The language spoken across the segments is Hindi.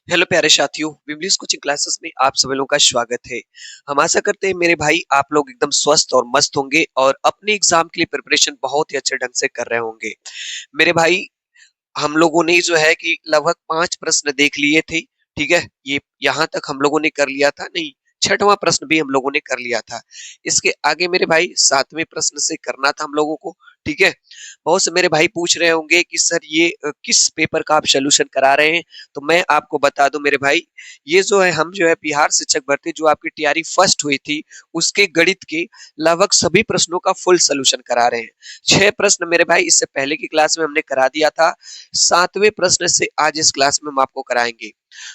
हेलो प्यारे साथियों, विमलिस कोचिंग क्लासेस में आप सभी लोगों का स्वागत है। हम आशा करते हैं मेरे भाई आप लोग एकदम स्वस्थ और मस्त होंगे और अपने एग्जाम के लिए प्रिपरेशन बहुत ही अच्छे ढंग से कर रहे होंगे। मेरे भाई, हम लोगों ने जो है कि लगभग 5 प्रश्न देख लिए थे, ठीक है? ये यहाँ तक हम लोगों ने कर लिया था, नहीं, छठवां प्रश्न भी हम लोगों ने कर लिया था। इसके आगे मेरे भाई 7वें प्रश्न से करना था हम लोगों को, ठीक है? बहुत से मेरे भाई पूछ रहे होंगे कि सर ये किस पेपर का आप सॉल्यूशन करा रहे हैं? तो मैं आपको बता दूं मेरे भाई, ये जो है हम जो है बिहार शिक्षक भर्ती जो आपकी तैयारी फर्स्ट हुई थी, उसके गणित के लगभग सभी प्रश्नों का फुल सॉल्यूशन करा रहे हैं। 6 प्रश्न मेरे भाई इससे पहले की क्लास में हमने करा दिया था। 7वें प्रश्न से आज इस क्लास में हम आपको कराएंगे।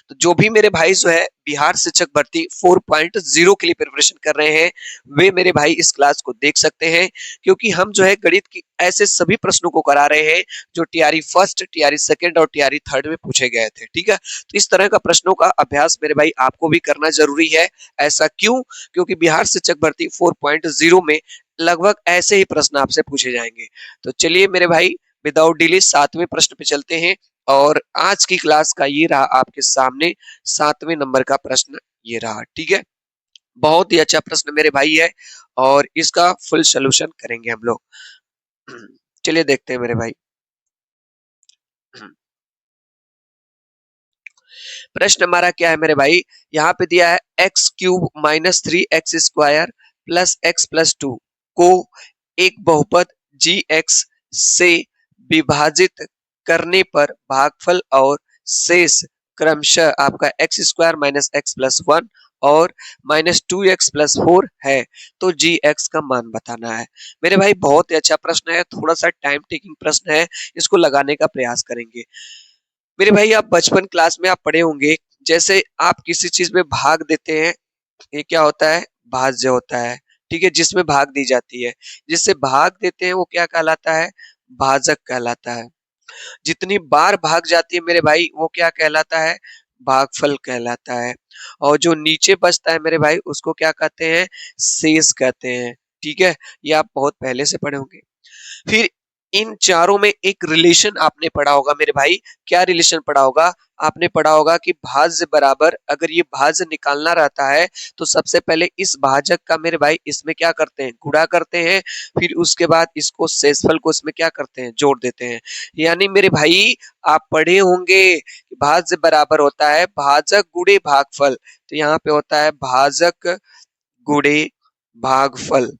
तो जो भी मेरे भाई जो है बिहार शिक्षक भर्ती 4.0 के लिए प्रिपरेशन कर रहे हैं, वे मेरे भाई इस क्लास को देख सकते हैं, क्योंकि हम जो है गणित की ऐसे सभी प्रश्नों को करा रहे हैं जो टीआरई फर्स्ट, टीआरई सेकंड और टीआरई थर्ड में पूछे गए थे, ठीक है? तो इस तरह का प्रश्नों का अभ्यास मेरे भाई आपको भी करना जरूरी है। ऐसा क्यों? क्योंकि बिहार शिक्षक भर्ती 4.0 में लगभग ऐसे ही प्रश्न आपसे पूछे जाएंगे। तो चलिए मेरे भाई, विदाउट डिले 7वें प्रश्न पे चलते हैं। और आज की क्लास का ये रहा आपके सामने 7वें नंबर का प्रश्न, ये रहा, ठीक है? बहुत ही अच्छा प्रश्न मेरे भाई है और इसका फुल सॉल्यूशन करेंगे हम लोग। चलिए देखते हैं मेरे भाई। प्रश्न हमारा क्या है मेरे भाई? यहाँ पे दिया है x cube minus 3x² plus x plus 2 को एक बहुपद जी एक्स से विभाजित करने पर भागफल और शेष क्रमशः आपका x² माइनस एक्स प्लस 1 और माइनस 2x प्लस 4 है, तो जी एक्स का मान बताना है। मेरे भाई बहुत ही अच्छा प्रश्न है, थोड़ा सा टाइम टेकिंग प्रश्न है, इसको लगाने का प्रयास करेंगे। मेरे भाई, आप बचपन क्लास में आप पढ़े होंगे, जैसे आप किसी चीज में भाग देते हैं, ये क्या होता है? भाज्य होता है, ठीक है? जिसमें भाग दी जाती है, जिससे भाग देते हैं वो क्या कहलाता है? भाजक कहलाता है। जितनी बार भाग जाती है मेरे भाई वो क्या कहलाता है? भागफल कहलाता है। और जो नीचे बचता है मेरे भाई उसको क्या कहते हैं? शेष कहते हैं, ठीक है? ये आप बहुत पहले से पढ़े होंगे। फिर इन चारों में एक रिलेशन आपने पढ़ा होगा मेरे भाई। क्या रिलेशन पढ़ा होगा? आपने पढ़ा होगा कि भाज्य बराबर, अगर ये भाज्य निकालना रहता है तो सबसे पहले इस भाजक का मेरे भाई इसमें क्या करते हैं? गुणा करते हैं। फिर उसके बाद इसको शेषफल को इसमें क्या करते हैं? जोड़ देते हैं। यानी मेरे भाई, आप पढ़े होंगे कि भाज्य बराबर होता है भाजक गुणे भागफल। तो यहाँ पे होता है भाजक गुणे भागफल,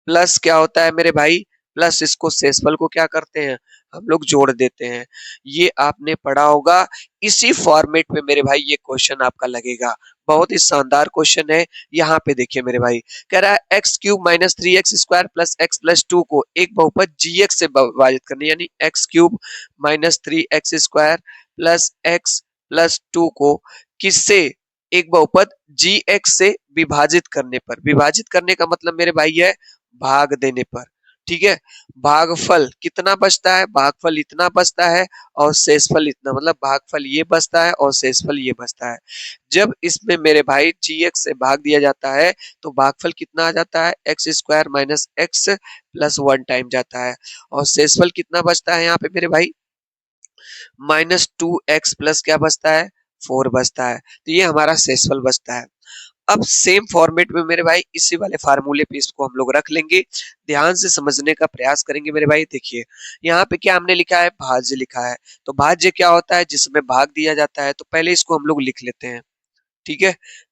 प्लस क्या होता है मेरे भाई? प्लस इसको शेषफल को क्या करते हैं? हम लोग जोड़ देते हैं। ये आपने पढ़ा होगा। इसी फॉर्मेट में मेरे भाई ये क्वेश्चन आपका लगेगा। बहुत ही शानदार क्वेश्चन है। यहाँ पे देखिए मेरे भाई, कह रहा है x cube minus 3x² plus x plus 2 को एक बहुपद जी एक्स से विभाजित करने, यानी x cube minus 3x² plus x plus 2 को किससे? एक बहुपद जी एक्स से विभाजित करने पर। विभाजित करने का मतलब मेरे भाई है भाग देने पर, ठीक है? भागफल कितना बचता है? भागफल इतना बचता है और शेषफल इतना, मतलब भागफल ये बचता है और शेषफल ये बचता है। जब इसमें मेरे भाई जी एक्स से भाग दिया जाता है तो भागफल कितना आ जाता है? x² minus x plus 1 time जाता है। और शेषफल कितना बचता है यहाँ पे मेरे भाई? माइनस 2x प्लस क्या बचता है? 4 बचता है। तो ये हमारा शेषफल बचता है। अब सेम फॉर्मेट में मेरे भाई इसी वाले फार्मूले पे इसको हम लोग रख लेंगे। ध्यान से समझने का प्रयास करेंगे मेरे भाई। देखिए यहाँ पे क्या हमने लिखा है? भाज्य लिखा है। तो भाज्य क्या होता है? जिसमें भाग दिया जाता है। तो पहले इसको हम लोग लिख लेते हैं, ठीक है?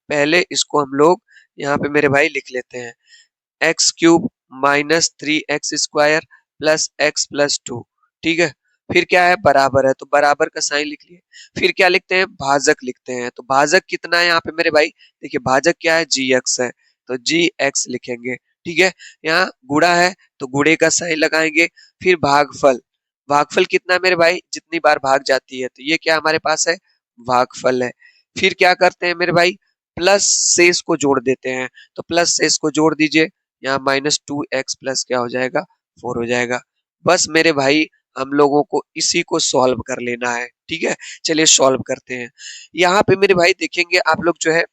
पहले इसको हम लोग यहाँ पे मेरे भाई लिख लेते हैं, x cube minus 3x² plus x plus 2, ठीक है? फिर क्या है? बराबर है, तो बराबर का साइन लिख लिए। फिर क्या लिखते हैं? भाजक लिखते हैं। तो भाजक कितना है यहाँ पे मेरे भाई? देखिए भाजक क्या है? जी एक्स है, तो जी एक्स लिखेंगे, ठीक है? यहाँ गुणा है तो गुणे का साइन लगाएंगे। फिर भागफल, भागफल कितना है मेरे भाई? जितनी बार भाग जाती है, तो ये क्या हमारे पास है? भागफल है। फिर क्या करते हैं मेरे भाई? प्लस शेष को जोड़ देते हैं। तो प्लस शेष को जोड़ दीजिए, यहाँ माइनस 2x प्लस क्या हो जाएगा? 4 हो जाएगा। बस मेरे भाई, हम लोगों को इसी को सॉल्व कर लेना है, ठीक है? चलिए सॉल्व करते हैं। यहाँ पे मेरे भाई देखेंगे आप लोग जो है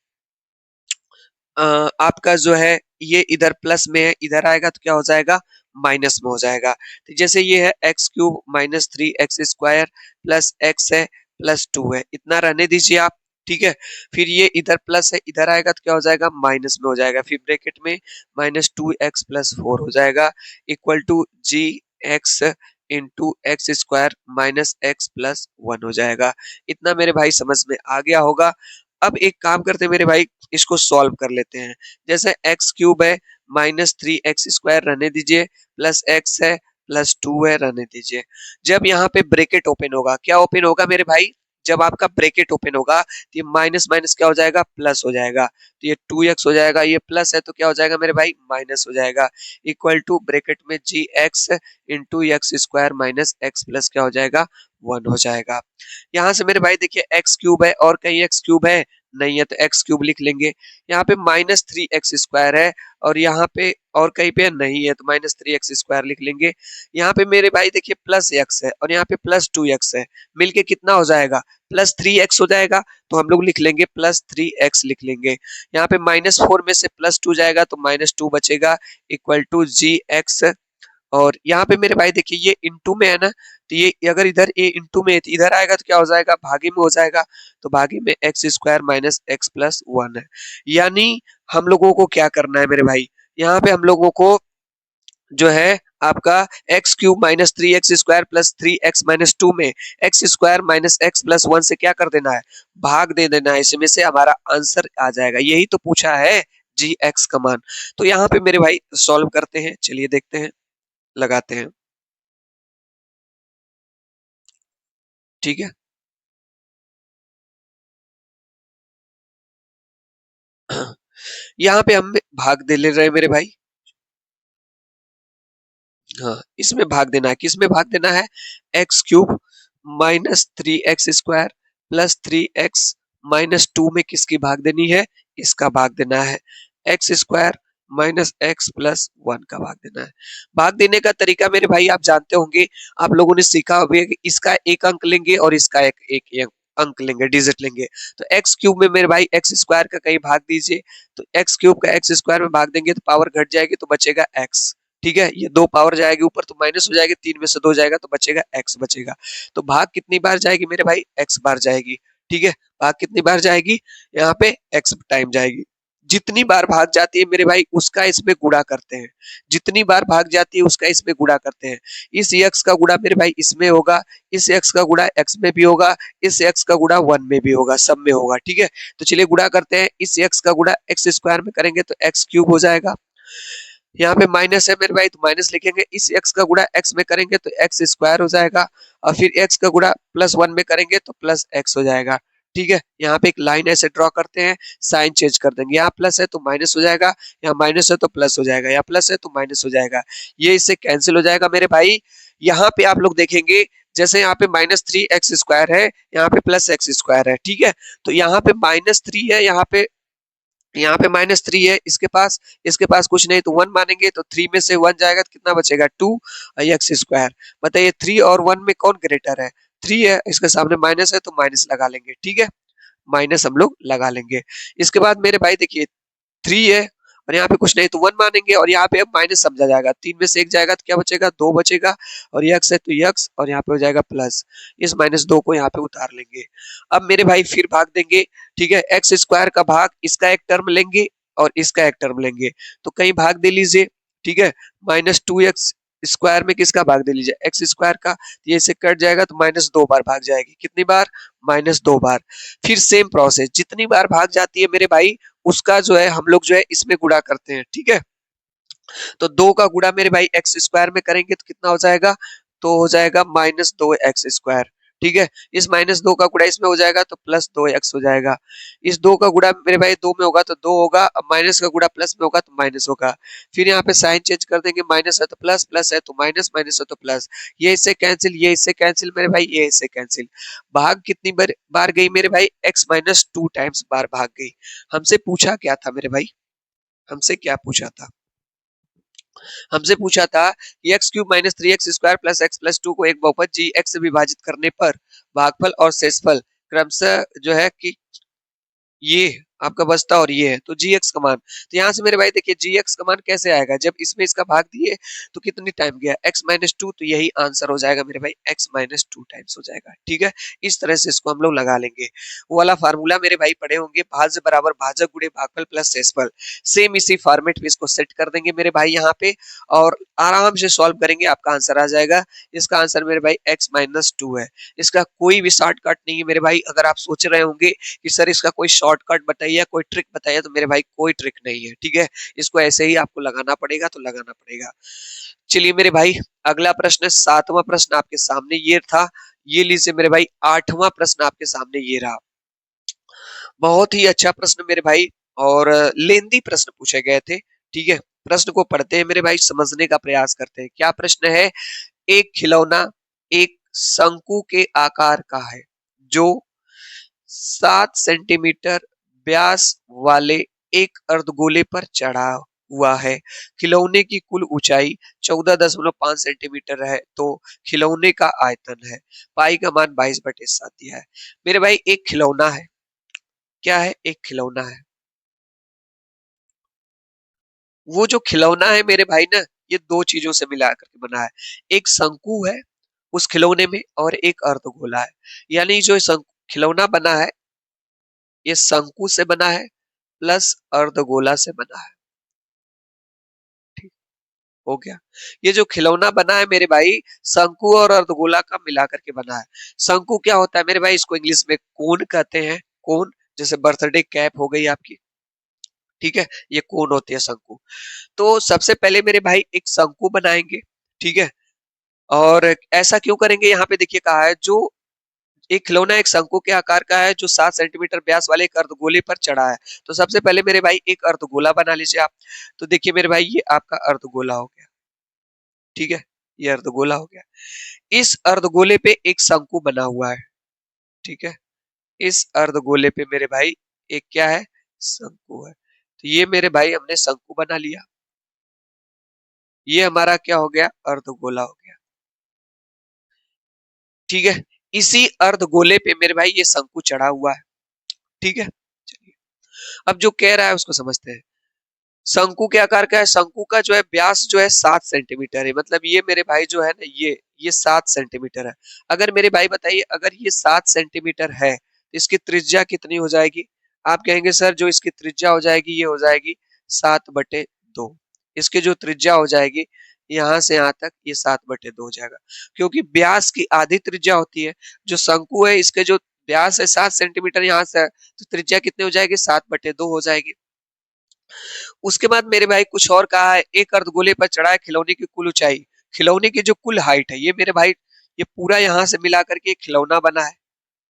आपका जो है ये इधर प्लस में है, इधर आएगा तो क्या हो जाएगा? माइनस में हो जाएगा। तो जैसे ये है x cube minus 3x² plus x है प्लस 2 है, इतना रहने दीजिए आप। ठीक है, फिर ये इधर प्लस है, इधर आएगा तो क्या हो जाएगा, माइनस में हो जाएगा, फिर ब्रैकेट में -2x+4 हो जाएगा equal to g x into x square minus x plus 1 हो जाएगा। इतना मेरे भाई समझ में आ गया होगा। अब एक काम करते हैं मेरे भाई, इसको सॉल्व कर लेते हैं। जैसे एक्स क्यूब है -3x² रहने दीजिए, प्लस एक्स है प्लस 2 है रहने दीजिए। जब यहाँ पे ब्रैकेट ओपन होगा, क्या ओपन होगा मेरे भाई, जब आपका ब्रैकेट ओपन होगा तो ये माइनस माइनस क्या हो जाएगा, प्लस हो जाएगा। तो ये 2x हो जाएगा, ये प्लस है तो क्या हो जाएगा मेरे भाई, माइनस हो जाएगा इक्वल टू ब्रैकेट में g x into x square minus x plus क्या हो जाएगा, 1 हो जाएगा। यहाँ से मेरे भाई देखिए एक्स क्यूब है और कहीं एक्स क्यूब है नहीं है, तो एक्स क्यूब लिख लेंगे। यहाँ पे -3x² है और यहाँ पे और कहीं पे नहीं है तो -3x² लिख लेंगे। यहाँ पे मेरे भाई देखिए प्लस एक्स है और यहाँ पे +2x है, मिलके कितना हो जाएगा, +3x हो जाएगा। तो हम लोग लिख लेंगे +3x लिख लेंगे। यहाँ पे -4 में से +2 जाएगा तो -2 बचेगा इक्वल टू जी एक्स। और यहाँ पे मेरे भाई देखिए ये इनटू में है ना, तो ये अगर इधर ए इनटू में है तो इधर आएगा तो क्या हो जाएगा, भागे में हो जाएगा। तो भागे में x² माइनस एक्स प्लस 1 है। यानी हम लोगों को क्या करना है मेरे भाई, यहाँ पे हम लोगों को जो है आपका x cube -3x² plus 3x-2 में x² माइनस एक्स प्लस 1 से क्या कर देना है, भाग दे देना है। इसमें से हमारा आंसर आ जाएगा, यही तो पूछा है जी एक्स का मान। तो यहाँ पे मेरे भाई सॉल्व करते हैं, चलिए देखते हैं, लगाते हैं। ठीक है, यहाँ पे हम भाग दे ले रहे हैं मेरे भाई। हाँ, इसमें भाग देना है, किसमें भाग देना है, x cube -3x² plus 3x minus 2 में किसकी भाग देनी है, इसका भाग देना है। x² माइनस एक्स प्लस 1 का भाग देना है। भाग देने का तरीका मेरे भाई आप जानते होंगे, आप लोगों ने सीखा होगा कि इसका एक अंक लेंगे और इसका एक अंक लेंगे, डिजिट लेंगे। तो एक्स क्यूब में मेरे भाई x² का कहीं भाग दीजिए, तो एक्स क्यूब का x² में भाग देंगे तो पावर घट जाएगी तो बचेगा x। ठीक है, ये 2 पावर जाएगी ऊपर तो माइनस हो जाएगी, 3 में से 2 जाएगा तो बचेगा x बचेगा। तो भाग कितनी बार जाएगी मेरे भाई, x बार जाएगी। ठीक है, भाग कितनी बार जाएगी, यहाँ पे x टाइम जाएगी। जितनी बार भाग जाती है मेरे भाई उसका इसमें गुणा करते हैं, जितनी बार भाग जाती है उसका इसमें गुणा करते हैं। इस x का गुणा मेरे भाई इसमें होगा, इस x का गुणा x में भी होगा, इस x का गुणा 1 में भी होगा, सब में होगा। ठीक है, तो चलिए गुणा करते हैं, इस x का गुणा x² में करेंगे तो x क्यूब हो जाएगा। यहाँ पे माइनस है मेरे भाई तो माइनस लिखेंगे, इस x का गुणा x में करेंगे तो x² हो जाएगा, और फिर x का गुणा +1 में करेंगे तो प्लस x हो जाएगा। ठीक है, यहाँ पे एक लाइन ऐसे ड्रॉ करते हैं, साइन चेंज कर देंगे, यहाँ प्लस है तो माइनस हो जाएगा, यहाँ माइनस है तो प्लस हो जाएगा, यहाँ प्लस है तो माइनस हो जाएगा, ये इससे कैंसिल हो जाएगा मेरे भाई। यहाँ पे आप लोग देखेंगे जैसे यहाँ पे -3x² है, यहाँ पे +x² है। ठीक है, तो यहाँ पे -3 है, यहाँ पे -3 है इसके पास कुछ नहीं तो 1 मानेंगे, तो 3 में से 1 जाएगा तो कितना बचेगा, 2 x²। बताइए 3 और 1 में कौन ग्रेटर है, 3 है, इसके सामने माइनस है तो माइनस लगा लेंगे। ठीक है, माइनस हम लोग लगा लेंगे। इसके बाद मेरे भाई देखिए 3 है और यहाँ पे कुछ नहीं तो 1 मानेंगे, और यहाँ पे अब माइनस समझा जाएगा, 3 में से 1 जाएगा तो क्या बचेगा, 2 बचेगा, और यक्स है तो यक्स, और यहाँ पे हो जाएगा प्लस, इस -2 को यहाँ पे उतार लेंगे। अब मेरे भाई फिर भाग देंगे। ठीक है, x² का भाग इसका एक टर्म लेंगे और इसका एक टर्म लेंगे, तो कहीं भाग दे लीजिए। ठीक है, -2x² में किसका भाग दे लीजिए, x² का, ये इससे कट जाएगा तो -2 बार भाग जाएगी, कितनी बार, -2 बार। फिर सेम प्रोसेस, जितनी बार भाग जाती है मेरे भाई उसका जो है हम लोग जो है इसमें गुणा करते हैं। ठीक है, तो 2 का गुणा मेरे भाई x² में करेंगे तो कितना हो जाएगा, तो हो जाएगा -2x²। ठीक है, इस -2 का गुणा इसमें हो जाएगा तो +2x हो जाएगा। इस 2 का गुणा मेरे भाई 2 में होगा तो 2 होगा, अब माइनस का गुणा प्लस में होगा तो माइनस होगा। फिर यहाँ पे साइन चेंज कर देंगे, माइनस है तो प्लस, प्लस है तो माइनस, माइनस है तो प्लस, ये इससे कैंसिल, ये इससे कैंसिल मेरे भाई, ये इससे कैंसिल। भाग कितनी बार गई मेरे भाई, x-2 टाइम्स बार भाग गई। हमसे पूछा क्या था मेरे भाई, हमसे क्या पूछा था, हमसे पूछा था कि x³ -3x² plus x plus 2 को एक बहुपद जी एक्स से विभाजित करने पर भागफल और शेषफल क्रमशः जो है कि ये आपका बचता और ये है तो gx का मान, तो यहाँ से मेरे भाई देखिए gx का मान कैसे आएगा, जब इसमें इसका भाग दिए तो कितनी टाइम गया x माइनस टू, तो यही आंसर हो जाएगा मेरे भाई x माइनस टू टाइम्स हो जाएगा। ठीक है, इस तरह से इसको हम लोग लगा लेंगे। वो वाला फार्मूला मेरे भाई पढ़े होंगे, भाज्य बराबर भाजक गुणे भागफल प्लस शेषफल, सेम इसी फॉर्मेट में इसको सेट कर देंगे मेरे भाई यहाँ पे, और आराम से सॉल्व करेंगे, आपका आंसर आ जाएगा। इसका आंसर मेरे भाई x माइनस टू है। इसका कोई भी शॉर्टकट नहीं है मेरे भाई। अगर आप सोच रहे होंगे कि सर इसका कोई शॉर्टकट बताइए, कोई ट्रिक बताइए, तो मेरे भाई कोई ट्रिक नहीं है। ठीक है, इसको ऐसे ही आपको लगाना पड़ेगा, तो लगाना पड़ेगा। चलिए मेरे भाई, अगला प्रश्न, सातवां प्रश्न आपके सामने ये था, ये लीजिए मेरे भाई, आठवां प्रश्न आपके सामने ये रहा। बहुत ही अच्छा प्रश्न मेरे भाई, और लेंदी प्रश्न पूछे गए थे। ठीक है, प्रश्न को पढ़ते हैं मेरे भाई, समझने का प्रयास करते हैं। क्या प्रश्न है? एक खिलौना एक शंकु के आकार का है जो 7 सेंटीमीटर व्यास वाले एक अर्धगोले पर चढ़ा हुआ है। खिलौने की कुल ऊंचाई 14.5 सेंटीमीटर है, तो खिलौने का आयतन है। पाई का मान 22/7 दिया है। मेरे भाई एक खिलौना है, क्या है? एक खिलौना है। वो जो खिलौना है मेरे भाई ना, ये दो चीजों से मिला करके बना है। एक शंकु है उस खिलौने में, और एक अर्धगोला है। यानी जो खिलौना बना है, ये शंकु से बना है प्लस अर्धगोला से बना है। ठीक हो गया। ये जो खिलौना बना है मेरे भाई, शंकु और अर्धगोला का मिला करके बना है। शंकु क्या होता है मेरे भाई? इसको इंग्लिश में कोन कहते हैं। कोन, जैसे बर्थडे कैप हो गई आपकी। ठीक है, ये कोन होती है शंकु। तो सबसे पहले मेरे भाई एक शंकु बनाएंगे। ठीक है, और ऐसा क्यों करेंगे? यहाँ पे देखिए कहा है, जो एक खिलौना एक शंकु के आकार का है जो 7 सेंटीमीटर व्यास वाले एक अर्धगोले पर चढ़ा है। तो सबसे पहले मेरे भाई एक अर्धगोला बना लीजिए आप। तो देखिए मेरे भाई, ये आपका अर्धगोला हो गया। ठीक है, ये अर्धगोला हो गया। इस अर्धगोले पे एक शंकु बना हुआ है। ठीक है, इस अर्धगोले पे मेरे भाई एक क्या है? शंकु है। तो ये मेरे भाई हमने शंकु बना लिया। ये हमारा क्या हो गया? अर्धगोला हो गया। ठीक है, इसी अर्धगोले पे मेरे भाई ये शंकु चढ़ा हुआ है। ठीक है, चलिए अब जो कह रहा है उसको समझते हैं। शंकु के आकार का है, शंकु का जो है व्यास जो है 7 सेंटीमीटर है। मतलब ये मेरे भाई जो है ना, ये 7 सेंटीमीटर है। अगर मेरे भाई बताइए, अगर ये 7 सेंटीमीटर है तो इसकी त्रिज्या कितनी हो जाएगी? आप कहेंगे सर जो इसकी त्रिज्या हो जाएगी, ये हो जाएगी 7/2। इसकी जो त्रिज्या हो जाएगी यहाँ से यहाँ तक, ये 7/2 हो जाएगा, क्योंकि व्यास की आधी त्रिज्या होती है। जो शंकु है इसके जो व्यास है 7 सेंटीमीटर यहाँ से, तो त्रिज्या कितनी हो जाएगी? 7/2 हो जाएगी। उसके बाद मेरे भाई कुछ और कहा है, एक अर्धगोले पर चढ़ा है खिलौने की कुल ऊंचाई। खिलौने की जो कुल हाइट है, ये मेरे भाई ये पूरा यहाँ से मिला करके एक खिलौना बना है।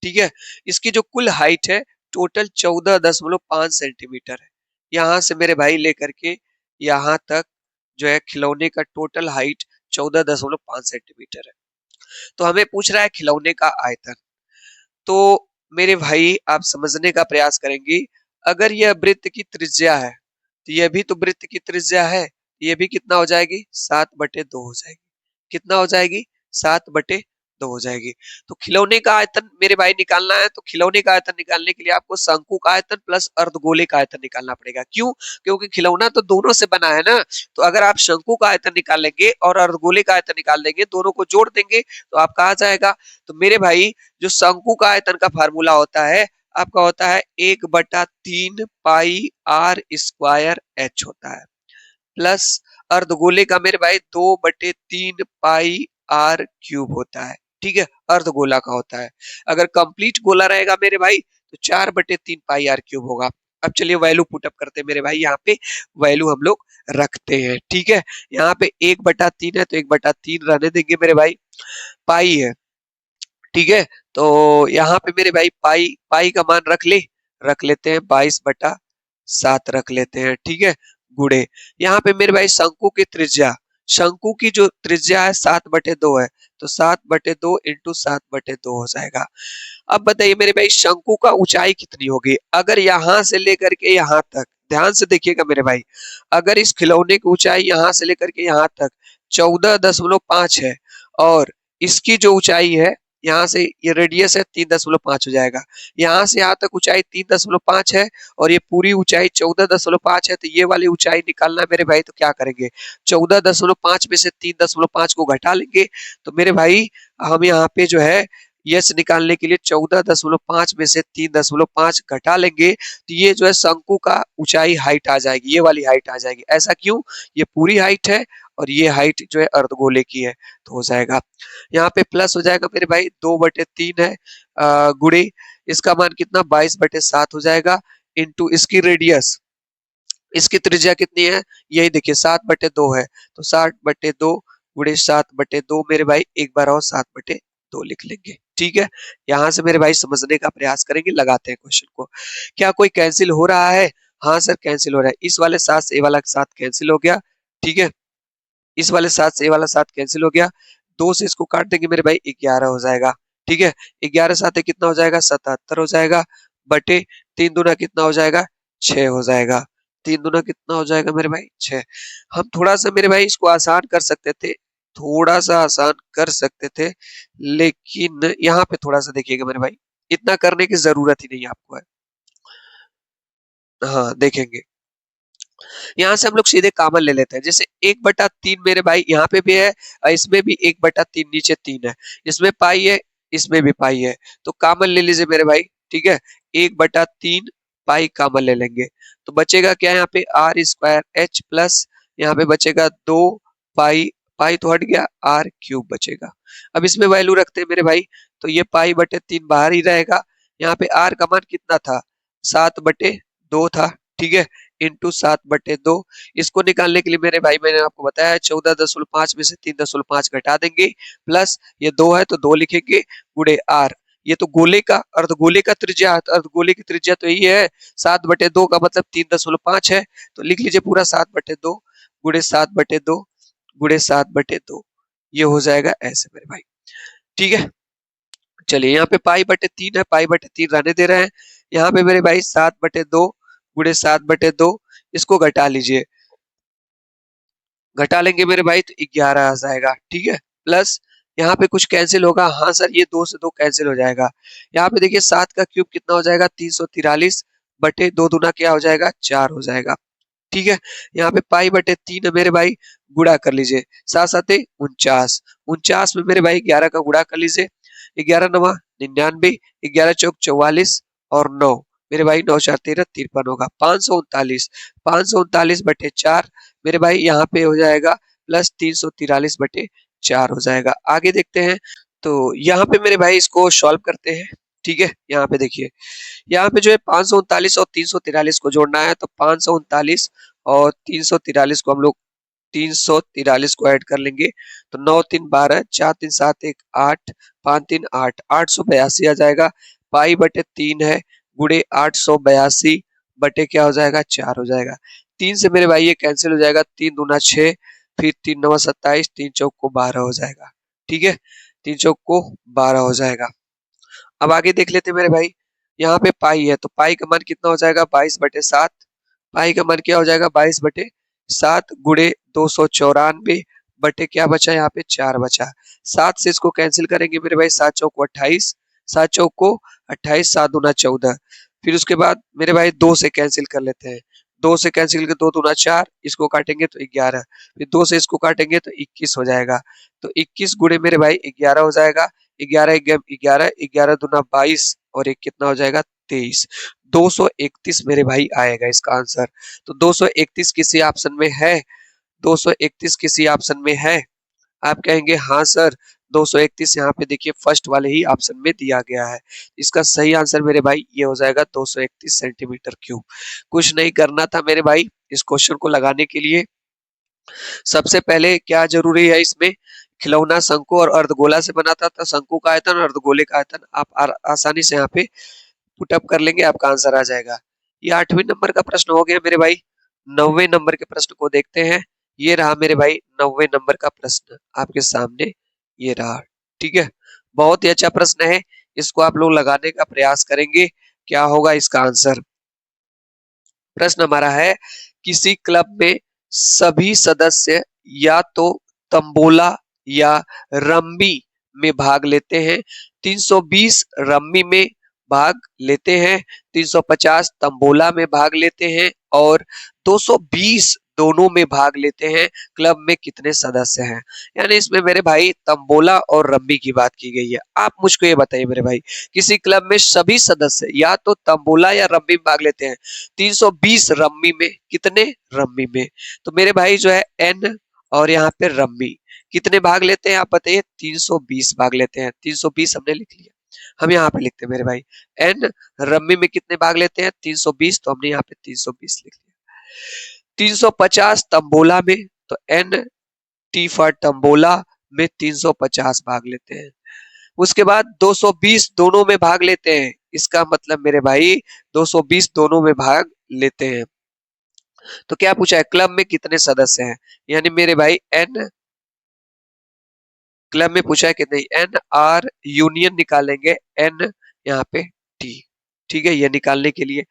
ठीक है, इसकी जो कुल हाइट है टोटल 14.5 सेंटीमीटर है। यहाँ से मेरे भाई लेकर के यहाँ तक जो है खिलौने का टोटल हाइट 14.5 सेंटीमीटर है। तो हमें पूछ रहा है खिलौने का आयतन। तो मेरे भाई आप समझने का प्रयास करेंगे, अगर यह वृत्त की त्रिज्या है तो यह भी तो वृत्त की त्रिज्या है। ये भी कितना हो जाएगी? 7/2 हो जाएगी। कितना हो जाएगी? 7/2 हो जाएगी। तो खिलौने का आयतन मेरे भाई निकालना है, तो खिलौने का आयतन निकालने के लिए आपको शंकु का आयतन प्लस अर्धगोले का आयतन निकालना पड़ेगा। क्यों? क्योंकि खिलौना तो दोनों से बना है ना। तो अगर आप शंकु का आयतन निकाल लेंगे और अर्धगोले का आयतन निकाल देंगे, दोनों को जोड़ देंगे तो आपका आ जाएगा। तो मेरे भाई जो शंकु का आयतन का फार्मूला होता है आपका होता है 1/3 पाई आर स्क्वायर एच होता है, प्लस अर्धगोले का मेरे भाई 2/3 पाई आर क्यूब होता है। ठीक है, अर्धगोला का होता है। अगर कंप्लीट गोला रहेगा मेरे भाई तो 4/3 पाई आर क्यूब होगा। अब चलिए वैल्यू पुटअप करते हैं मेरे भाई, यहाँ पे वैल्यू हम लोग रखते हैं। ठीक है, यहाँ पे 1/3 है तो 1/3 रहने देंगे मेरे भाई। पाई है, ठीक है, तो यहाँ पे मेरे भाई पाई पाई का मान रख लेते हैं 22/7 रख लेते हैं। ठीक है, गुणे यहाँ पे मेरे भाई शंकु की त्रिज्या, शंकु की जो त्रिज्या है 7/2 है, तो 7/2 इंटू 7/2 हो जाएगा। अब बताइए मेरे भाई शंकु का ऊंचाई कितनी होगी? अगर यहाँ से लेकर के यहाँ तक, ध्यान से देखिएगा मेरे भाई, अगर इस खिलौने की ऊंचाई यहाँ से लेकर के यहाँ तक 14.5 है, और इसकी जो ऊंचाई है यहाँ से ये रेडियस है 3.5 हो जाएगा। यहाँ से यहाँ तक ऊंचाई 3.5 है और ये पूरी ऊंचाई 14.5 है। तो ये वाली ऊंचाई निकालना है मेरे भाई, तो क्या करेंगे, 14.5 में से 3.5 को घटा लेंगे। तो मेरे भाई हम यहाँ पे जो है यस निकालने के लिए 14.5 में से 3.5 घटा लेंगे, तो ये जो है शंकु का ऊंचाई हाइट आ जाएगी, ये वाली हाइट आ जाएगी। ऐसा क्यों, ये पूरी हाइट है और ये हाइट जो है अर्धगोले की है, तो हो जाएगा। यहाँ पे प्लस हो जाएगा मेरे भाई, 2/3 है गुणे इसका मान कितना 22/7 हो जाएगा, इंटू इसकी रेडियस, इसकी त्रिज्या कितनी है, यही देखिए 7/2 है, तो 60/2 गुणे 7/2 मेरे भाई एक बार और 7/2 लिख लेंगे। ठीक है, यहां से मेरे भाई समझने का प्रयास करेंगे, लगाते हैं क्वेश्चन को। क्या कोई कैंसिल हो रहा है, हाँ सर कैंसिल हो रहा है, इस वाले 7 से ये वाला 7 कैंसिल हो गया। ठीक है, इस वाले 7 से ये वाला 7 कैंसिल हो गया, 2 से इसको काट देंगे मेरे भाई 11 हो जाएगा। ठीक है, 11 साथ कितना हो जाएगा 77 हो जाएगा, बटे 3 दूना कितना हो जाएगा 6 हो जाएगा। 3 दूना कितना हो जाएगा मेरे भाई 6। हम थोड़ा सा मेरे भाई इसको आसान कर सकते थे, थोड़ा सा आसान कर सकते थे, लेकिन यहाँ पे थोड़ा सा देखिएगा मेरे भाई, इतना करने की जरूरत ही नहीं आपको है। हाँ देखेंगे, यहाँ से हम लोग सीधे कॉमन ले लेते हैं, जैसे 1/3 मेरे भाई यहाँ पे भी है, इसमें भी 1/3 नीचे 3 है, इसमें पाई है, इसमें भी पाई है, तो कॉमन ले लीजिए मेरे भाई। ठीक है, 1/3 पाई कॉमन ले लेंगे, तो बचेगा क्या यहाँ पे r² h प्लस यहाँ पे बचेगा 2 पाई, पाई तो हट गया, r³ बचेगा। अब इसमें वैल्यू रखते हैं मेरे भाई, तो ये पाई/3 बाहर ही रहेगा, यहाँ पे r का मान कितना था 7/2 था। ठीक है, इंटू 7/2, इसको निकालने के लिए मेरे भाई मैंने आपको बताया 14.5 में से 3.5 घटा देंगे, प्लस ये 2 है तो 2 लिखेंगे, गुणे r, ये तो गोले का अर्धगोले का त्रिज्या, अर्धगोले की त्रिज्या तो यही है, 7/2 का मतलब 3.5 है, तो लिख लीजिए पूरा 7/2 गुणे 7/2 गुणे 7/2, ये हो जाएगा ऐसे मेरे भाई। ठीक है, चलिए यहाँ पे पाई/3 है, पाई/3 रहने दे रहे हैं, यहाँ पे मेरे भाई 7/2 गुणे 7/2, इसको घटा लीजिए, घटा लेंगे मेरे भाई तो 11 आ जाएगा। ठीक है, प्लस यहाँ पे कुछ कैंसिल होगा, हाँ सर ये 2 से 2 कैंसिल हो जाएगा। यहाँ पे देखिए 7 का क्यूब कितना हो जाएगा 343 बटे 2 दूना क्या हो जाएगा 4 हो जाएगा। ठीक है, यहाँ पे पाई/3 है मेरे भाई, गुणा कर लीजिए, 7×7 49, 49 में मेरे भाई 11 का गुणा कर लीजिए, 11×9 99, 11×4 44 और 9 मेरे भाई 9×4 13 53 होगा, 539, 539/4 मेरे भाई यहाँ पे हो जाएगा प्लस 343/4 हो जाएगा। आगे देखते हैं, तो यहाँ पे मेरे भाई इसको सॉल्व करते हैं। ठीक है, यहाँ पे देखिए, यहाँ पे जो है 539 और 343 को जोड़ना है, तो 539 और 343 को हम लोग 343 को ऐड कर लेंगे, तो 9 3 12 4 3 7 1 8 5 3 8 882 आ जाएगा। पाई/3 है, गुणे 882 बटे क्या हो जाएगा 4 हो जाएगा। 3 से मेरे भाई ये कैंसिल हो जाएगा, 3 दूना 6, फिर 3 9 27, 3 चौक को 12 हो जाएगा। ठीक है, 3 चौक को 12 हो जाएगा। अब आगे देख लेते हैं मेरे भाई, यहाँ पे पाई है, तो पाई का मान कितना हो जाएगा 22/7, पाई का मान क्या हो जाएगा 22/7 गुणे 294 बटे क्या बचा यहाँ पे 4 बचा। 7 से इसको कैंसिल करेंगे मेरे भाई, 7 चौक को 28, 7 चौक को 28, 7 दूना 14, फिर उसके बाद मेरे भाई 2 से कैंसिल कर लेते हैं, 2 से कैंसिल करके 2 दूना 4, इसको काटेंगे तो 11, फिर 2 से इसको काटेंगे तो 21 हो जाएगा, तो 21 गुणे मेरे भाई 11 हो जाएगा, 11 11 11 दूना 22 और एक कितना हो जाएगा 23, 231 मेरे भाई आएगा इसका आंसर। तो 231 किसी ऑप्शन में है, 231 किसी ऑप्शन में है, आप कहेंगे हाँ सर 231 यहाँ पे देखिए फर्स्ट वाले ही ऑप्शन में दिया गया है। इसका सही आंसर मेरे भाई ये हो जाएगा 231 सेंटीमीटर क्यूब। कुछ नहीं करना था मेरे भाई इस क्वेश्चन को लगाने के लिए, सबसे पहले क्या जरूरी है इसमें, खिलौना शंकु और अर्धगोला से बना था, तो शंकु का आयतन और अर्धगोले का आयतन आप आसानी से यहाँ पे पुटअप कर लेंगे, आपका आंसर आ जाएगा। ये 8वें नंबर का प्रश्न हो गया मेरे भाई। 9वें नंबर के प्रश्न को देखते हैं, ये रहा मेरे भाई 9वें नंबर का प्रश्न आपके सामने, ये रहा। ठीक है, बहुत ही अच्छा प्रश्न है, इसको आप लोग लगाने का प्रयास करेंगे, क्या होगा इसका आंसर। प्रश्न हमारा है, किसी क्लब में सभी सदस्य या तो तंबोला या रम्मी में भाग लेते हैं, 320 रम्मी में भाग लेते हैं, 350 तंबोला में भाग लेते हैं और 220 दोनों में भाग लेते हैं। क्लब में कितने सदस्य हैं? यानी इसमें मेरे भाई तंबोला और रम्मी की बात की गई है। आप मुझको ये बताइए मेरे भाई, किसी क्लब में सभी सदस्य या तो तंबोला या रम्मी में भाग लेते हैं, 320 रम्मी में, कितने रम्मी में? तो मेरे भाई जो है एन और यहाँ पे रम्मी कितने भाग लेते हैं आप बताइए? 320 भाग लेते हैं। 320 हमने लिख लिया, हम यहाँ पे लिखते हैं मेरे भाई एन रम्मी में कितने भाग लेते हैं? 320, तो हमने यहाँ पे 320 लिख लिया। 350 तंबोला में, तो एन टी फॉर तंबोला में 350 भाग लेते हैं। उसके बाद 220 दोनों में भाग लेते हैं, इसका मतलब मेरे भाई 220 दोनों में भाग लेते हैं। तो क्या पूछा है? क्लब में कितने सदस्य हैं? यानी मेरे भाई एन क्लब में पूछा है कितने, एन आर यूनियन निकालेंगे एन यहाँ पे टी, ठीक है, ये निकालने के लिए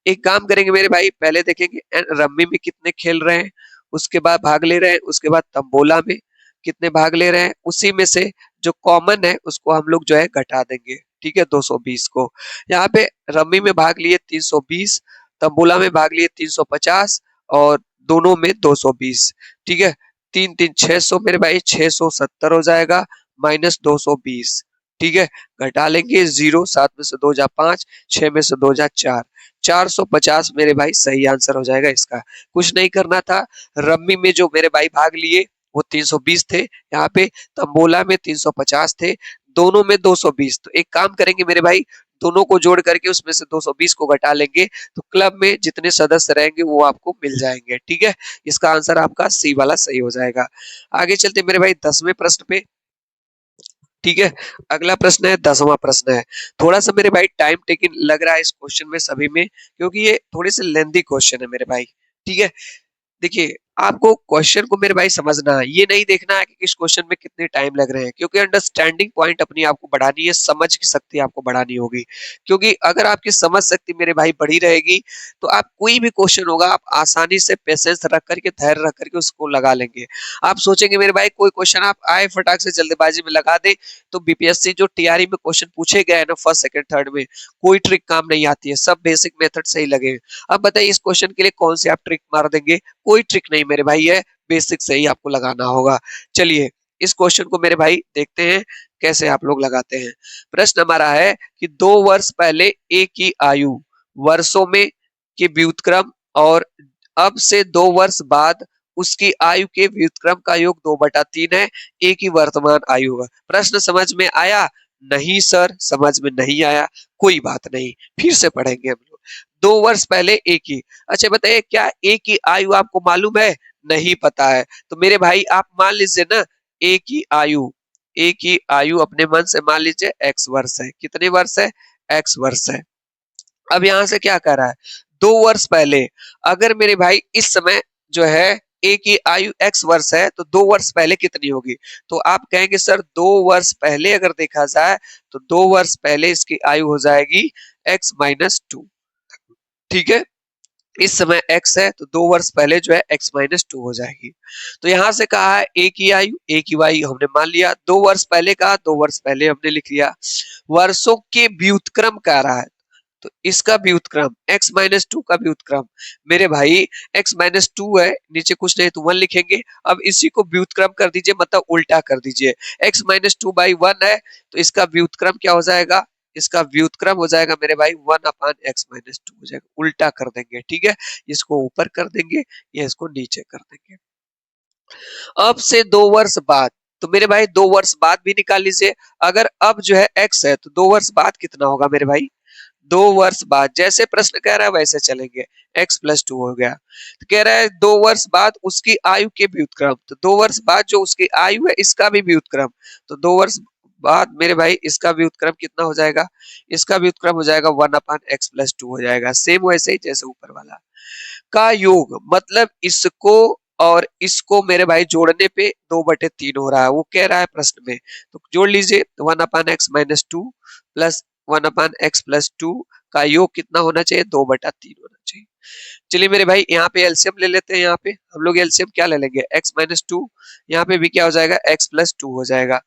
एक काम करेंगे मेरे भाई, पहले देखेंगे रम्मी में कितने खेल रहे हैं, उसके बाद भाग ले रहे हैं, उसके बाद तंबोला में कितने भाग ले रहे हैं, उसी में से जो कॉमन है उसको हम लोग जो है घटा देंगे, ठीक है, 220 को। यहाँ पे रम्मी में भाग लिए 320, तंबोला में भाग लिए 350 और दोनों में 220, ठीक है। 3 3 600 मेरे भाई 670 हो जाएगा माइनस 220, ठीक है, घटा लेंगे जीरो, 7 में से 2 जा 5, 6 में से 2 जा 4, 450 मेरे भाई सही आंसर हो जाएगा इसका। कुछ नहीं करना था, रम्मी में जो मेरे भाई भाग लिए वो 320 थे, यहाँ पे तंबोला में 350 थे, दोनों में 220। तो एक काम करेंगे मेरे भाई, दोनों को जोड़ करके उसमें से 220 को घटा लेंगे, तो क्लब में जितने सदस्य रहेंगे वो आपको मिल जाएंगे, ठीक है। इसका आंसर आपका सी वाला सही हो जाएगा। आगे चलते मेरे भाई 10वें प्रश्न पे, ठीक है। अगला प्रश्न है 10वां प्रश्न है, थोड़ा सा मेरे भाई टाइम टेकिंग लग रहा है इस क्वेश्चन में सभी में, क्योंकि ये थोड़े से लेंथी क्वेश्चन है मेरे भाई, ठीक है। देखिए, आपको क्वेश्चन को मेरे भाई समझना है, ये नहीं देखना है कि किस क्वेश्चन में कितने टाइम लग रहे हैं, क्योंकि अंडरस्टैंडिंग पॉइंट अपनी आपको बढ़ानी है, समझ की शक्ति आपको बढ़ानी होगी। क्योंकि अगर आपकी समझ शक्ति मेरे भाई बढ़ी रहेगी तो आप कोई भी क्वेश्चन होगा आप आसानी से पेशेंस रख करके, धैर्य रख करके उसको लगा लेंगे। आप सोचेंगे मेरे भाई कोई क्वेश्चन आप आए फटाक से जल्दबाजी में लगा दे, तो बीपीएससी जो टीआरई में क्वेश्चन पूछे गए हैं ना फर्स्ट सेकंड थर्ड में, कोई ट्रिक काम नहीं आती है, सब बेसिक मेथड से ही लगे। अब बताइए इस क्वेश्चन के लिए कौन सी आप ट्रिक मार देंगे? कोई ट्रिक नहीं मेरे भाई है, बेसिक से ही आपको लगाना होगा। चलिए इस क्वेश्चन को मेरे भाई देखते हैं कैसे आप लोग लगाते हैं। प्रश्न हमारा है कि 2 वर्ष पहले एक ही आयु वर्षों में के व्युत्क्रम और अब से 2 वर्ष बाद उसकी आयु के व्युत्क्रम का योग 2/3 है, एक ही वर्तमान आयु होगा। प्रश्न समझ में आया? नहीं सर समझ में नहीं आया, कोई बात नहीं, फिर से पढ़ेंगे हम लोग। 2 वर्ष पहले एक ही, अच्छा बताइए क्या एक ही आयु आपको मालूम है? नहीं पता है, तो मेरे भाई आप मान लीजिए ना, एक ही आयु, एक ही आयु अपने मन से मान लीजिए एक्स वर्ष है। कितने वर्ष है? एक्स वर्ष है। अब यहां से क्या कर रहा है? 2 वर्ष पहले, अगर मेरे भाई इस समय जो है एक ही आयु एक्स वर्ष है तो 2 वर्ष पहले कितनी होगी? तो आप कहेंगे सर 2 वर्ष पहले अगर देखा जाए तो 2 वर्ष पहले इसकी आयु हो जाएगी x-2, ठीक है। इस समय x है तो 2 वर्ष पहले जो है x-2 हो जाएगी। तो यहां से कहा है एक ही आयु एक ही वायु हमने मान लिया, 2 वर्ष पहले कहा 2 वर्ष पहले हमने लिख लिया। वर्षों के व्युत्क्रम कह रहा है, तो इसका व्युत्क्रम x-2 का व्युत्क्रम मेरे भाई x-2 है, नीचे कुछ नहीं तो 1 लिखेंगे। अब इसी को व्युत्क्रम कर दीजिए, मतलब उल्टा कर दीजिए, x-2/1 है तो इसका व्युत्क्रम क्या हो जाएगा? इसका व्युत्क्रम हो जाएगा मेरे भाई 1/x-2 हो जाएगा, उल्टा कर देंगे, ठीक है। इसको ऊपर कर देंगे या इसको नीचे कर देंगे। अब से 2 वर्ष बाद, तो मेरे भाई 2 वर्ष बाद भी निकाल लीजिए। अगर अब जो है x है तो 2 वर्ष बाद कितना होगा मेरे भाई? 2 वर्ष बाद, जैसे प्रश्न कह रहा है वैसे चलेंगे, x+2 हो गया। तो कह रहा है 2 वर्ष बाद उसकी आयु के व्युत्क्रम, तो 2 वर्ष बाद जो उसकी आयु है इसका भी व्युत्क्रम, तो 2 वर्ष बाद मेरे भाई इसका व्युत्क्रम कितना हो जाएगा? इसका व्युत्क्रम हो जाएगा 1/x+2 हो जाएगा, सेम वैसे ही जैसे ऊपर वाला का योग, मतलब इसको और इसको मेरे भाई जोड़ने पे 2/3 हो रहा है, वो कह रहा है प्रश्न में, तो जोड़ लीजिए 1/x-2 प्लस 1/x+2 का योग कितना होना चाहिए? 2/3 होना चाहिए। चलिए मेरे भाई यहाँ पे एलसीएम ले लेते हैं, यहाँ पे हम लोग एलसीएम क्या ले लेंगे? x-2, यहाँ पे भी क्या हो जाएगा? x+2 हो जाएगा।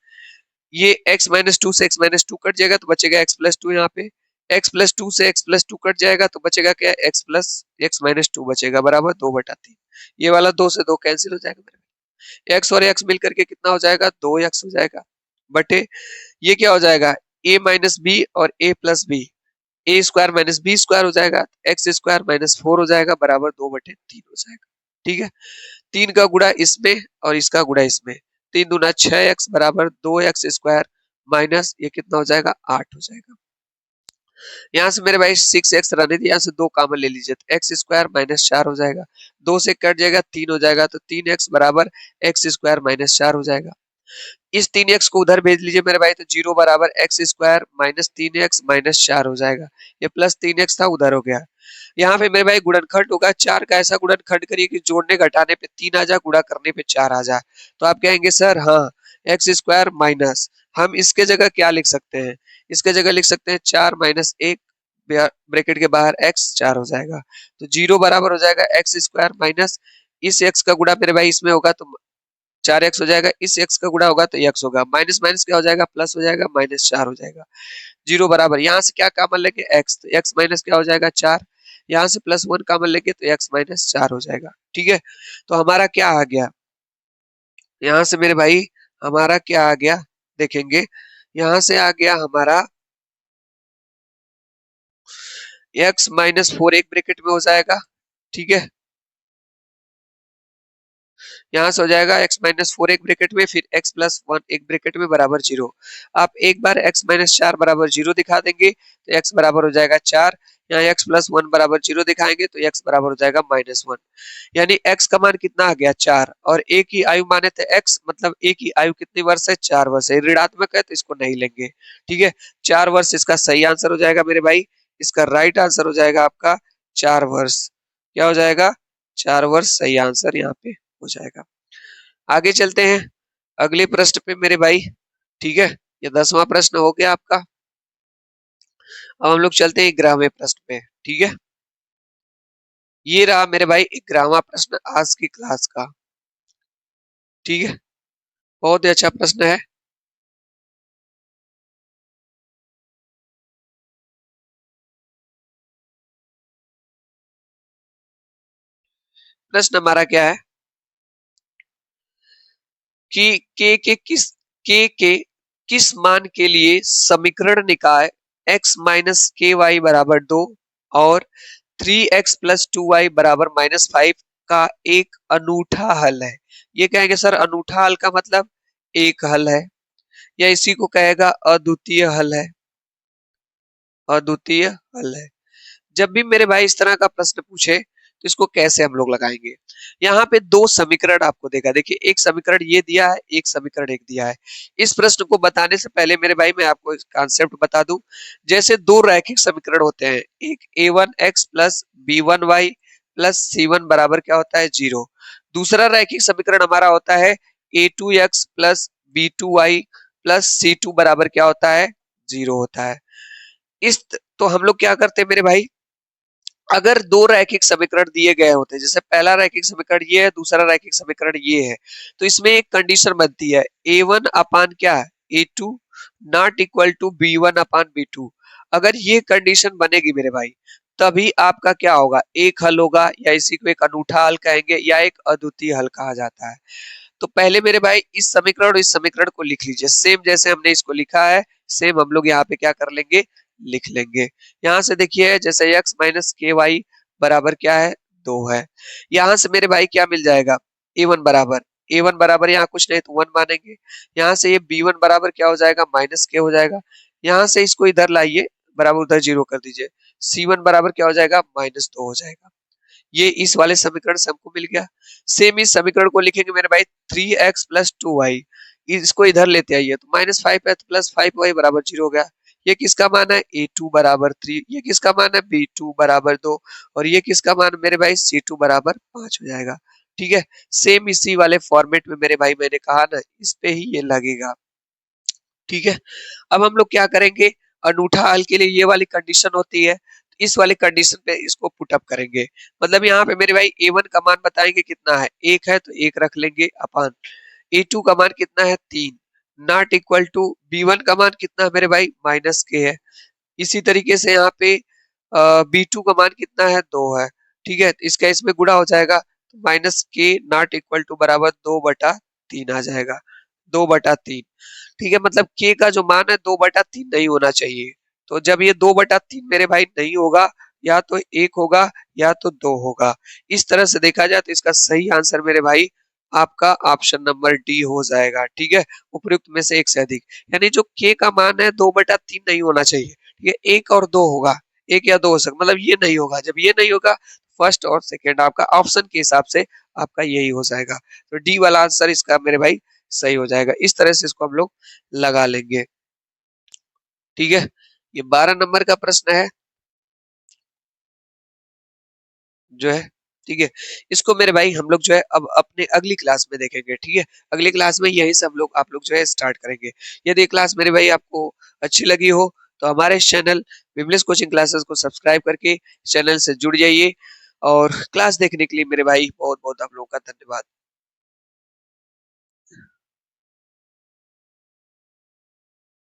ये x माइनस टू से x माइनस टू कट जाएगा तो बचेगा x प्लस टू, यहाँ पे x प्लस टू से x प्लस टू कट जाएगा तो बचेगा क्या, x plus x minus two बचेगा बराबर 2/3। ये वाला 2 से 2 कैंसिल हो जाएगा मेरे, x और x मिलकर के कितना हो जाएगा, 2x हो जाएगा बटे ये क्या हो जाएगा, a माइनस बी और a plus B, A square minus B square हो जाएगा, एक्स स्क्वायर माइनस 4 हो जाएगा बराबर 2/3 हो जाएगा। ठीक है, 3 का गुणा इसमें और इसका गुणा इसमें, 3 दूना 6x बराबर 2x स्क्वायर माइनस ये कितना हो जाएगा, 8 हो जाएगा। यहाँ से मेरे भाई 6x रहने दिए, यहाँ से 2 कॉमन ले लीजिए तो एक्स स्क्वायर माइनस 4 हो जाएगा, 2 से कट जाएगा 3 हो जाएगा तो 3x बराबर एक्स स्क्वायर माइनस 4 हो जाएगा। इस 3x को उधर भेज लीजिए मेरे भाई तो 0 बराबर x square minus 3x minus 4 हो जाएगा, ये प्लस 3x था उधर हो गया। यहाँ पे मेरे भाई गुणनखंड होगा, 4 का ऐसा गुणनखंड करिए कि जोड़ने घटाने पे 3 आ जाए, गुणा करने पे 4 आ जाए। तो आप कहेंगे सर हाँ एक्स स्क्वायर माइनस, हम इसके जगह क्या लिख सकते हैं, इसके जगह लिख सकते हैं 4 माइनस 1 ब्रैकेट के बाहर x 4 हो जाएगा तो 0 बराबर हो जाएगा एक्स स्क्वायर माइनस इस x का गुणा मेरे भाई इसमें होगा तो 4x हो जाएगा, इस x का गुणा होगा तो x होगा, माइनस माइनस क्या हो जाएगा, प्लस हो जाएगा, माइनस 4 हो जाएगा। 0 बराबर यहाँ से क्या कॉमन लेंगे x, तो x माइनस क्या हो जाएगा 4, यहाँ से प्लस 1 कॉमन लेंगे तो x माइनस 4 हो जाएगा। ठीक है, तो हमारा क्या आ गया, यहाँ से मेरे भाई हमारा क्या आ गया देखेंगे, यहाँ से आ गया हमारा x माइनस 4 एक ब्रैकेट में हो जाएगा। ठीक है, यहाँ से हो जाएगा x माइनस 4 एक ब्रैकेट में, फिर x प्लस 1 एक ब्रैकेट में बराबर 0। आप एक बार x माइनस 4 बराबर 0 दिखा देंगे तो x बराबर हो जाएगा 4, यहाँ x प्लस 1 बराबर 0 दिखाएंगे तो x बराबर हो जाएगा माइनस 1। यानी x का मान कितना आ गया 4, और a की आयु माने थे x, मतलब a की आयु कितनी वर्ष है, 4 वर्ष है, ऋणात्मक है तो इसको नहीं लेंगे। ठीक है, 4 वर्ष इसका सही आंसर हो जाएगा मेरे भाई, इसका राइट आंसर हो जाएगा आपका 4 वर्ष। क्या हो जाएगा, 4 वर्ष सही आंसर यहाँ पे हो जाएगा। आगे चलते हैं अगले प्रश्न पे मेरे भाई। ठीक है, ये 10वां प्रश्न हो गया आपका। अब हम लोग चलते हैं 11वें प्रश्न पे। ठीक है, ये रहा मेरे भाई 11वां प्रश्न आज की क्लास का। ठीक है, बहुत ही अच्छा प्रश्न है। प्रश्न हमारा क्या है कि के किस मान के लिए समीकरण निकाय x माइनस के वाई बराबर 2 और 3x प्लस 2y बराबर माइनस 5 का एक अनूठा हल है। ये कहेंगे सर अनूठा हल का मतलब एक हल है, या इसी को कहेगा अद्वितीय हल है, अद्वितीय हल है। जब भी मेरे भाई इस तरह का प्रश्न पूछे तो इसको कैसे हम लोग लगाएंगे, यहाँ पे दो समीकरण आपको देगा, देखिए एक समीकरण ये दिया है, एक समीकरण एक दिया है। इस प्रश्न को बताने से पहले मेरे भाई मैं आपको कॉन्सेप्ट बता दूं, जैसे दो रैखिक समीकरण होते हैं, एक a1x plus b1y plus c1 बराबर क्या होता है 0, दूसरा रैखिक समीकरण हमारा होता है a2x plus b2y plus c2 बराबर क्या होता है 0 होता है। इस तो हम लोग क्या करते हैं मेरे भाई, अगर दो रैखिक समीकरण दिए गए होते हैं, जैसे पहला रैखिक समीकरण ये है, दूसरा रैखिक समीकरण ये है, तो इसमें एक कंडीशन बनती है a1 अपान क्या है a2 not equal to b1 upon b2। अगर ये कंडीशन बनेगी मेरे भाई तभी आपका क्या होगा, एक हल होगा, या इसी को एक अनूठा हल कहेंगे या एक अद्वितीय हल कहा जाता है। तो पहले मेरे भाई इस समीकरण और इस समीकरण को लिख लीजिए, सेम जैसे हमने इसको लिखा है सेम हम लोग यहाँ पे क्या कर लेंगे, लिख लेंगे। यहाँ से देखिए जैसे x माइनस के वाई बराबर क्या है 2 है, यहाँ से मेरे भाई क्या मिल जाएगा a1 बराबर यहाँ कुछ नहीं तो 1 मानेंगे, यहाँ से ये b1 बराबर क्या हो जाएगा माइनस के हो जाएगा, यहाँ से इसको इधर लाइए बराबर उधर 0 कर दीजिए, c1 बराबर क्या हो जाएगा -2 हो जाएगा। ये इस वाले समीकरण से हमको मिल गया। सेम इस समीकरण को लिखेंगे मेरे भाई 3x प्लस 2y, इसको इधर लेते आइए तो -5 है तो प्लस 5y बराबर 0 हो गया। ये किसका मान है a2 बराबर 3, ये किसका मान है b2 बराबर 2, और ये किसका मान मेरे भाई c2 बराबर 5 हो जाएगा। ठीक है, सेम इसी वाले फॉर्मेट में मेरे भाई मैंने कहा ना इस पे ही ये लगेगा। ठीक है, अब हम लोग क्या करेंगे, अनूठा हल के लिए ये वाली कंडीशन होती है, इस वाली कंडीशन पे इसको पुट अप करेंगे। मतलब यहाँ पे मेरे भाई a1 का मान बताएंगे कितना है, एक है तो एक रख लेंगे अपान a2 का मान कितना है 3, नॉट इक्वल टू B1 का मान कितना है मेरे भाई, माइनस के है। इसी तरीके से यहाँ पे B2 का मान कितना है, 2 है। ठीक है, इसका इसमें गुणा हो जाएगा तो माइनस के नॉट इक्वल टू बराबर 2/3 आ जाएगा, 2/3। ठीक है, मतलब के का जो मान है 2/3 नहीं होना चाहिए। तो जब ये 2/3 मेरे भाई नहीं होगा, या तो 1 होगा या तो 2 होगा। इस तरह से देखा जाए तो इसका सही आंसर मेरे भाई आपका ऑप्शन नंबर डी हो जाएगा। ठीक है, उपयुक्त में से एक से अधिक, यानी जो के का मान है 2/3 नहीं होना चाहिए। ठीक है, 1 और 2 होगा, 1 या 2 हो सकता, मतलब ये नहीं होगा। जब ये नहीं होगा, फर्स्ट और सेकेंड आपका ऑप्शन के हिसाब से आपका यही हो जाएगा। तो डी वाला आंसर इसका मेरे भाई सही हो जाएगा। इस तरह से इसको हम लोग लगा लेंगे। ठीक है, ये 12 नंबर का प्रश्न है जो है। ठीक है, इसको मेरे भाई हम लोग जो है अब अपने अगली क्लास में देखेंगे। ठीक है, अगली क्लास में यही सब लोग आप लोग जो है स्टार्ट करेंगे। यदि क्लास मेरे भाई आपको अच्छी लगी हो तो हमारे चैनल विमलेश कोचिंग क्लासेस को सब्सक्राइब करके चैनल से जुड़ जाइए। और क्लास देखने के लिए मेरे भाई बहुत बहुत आप लोगों का धन्यवाद।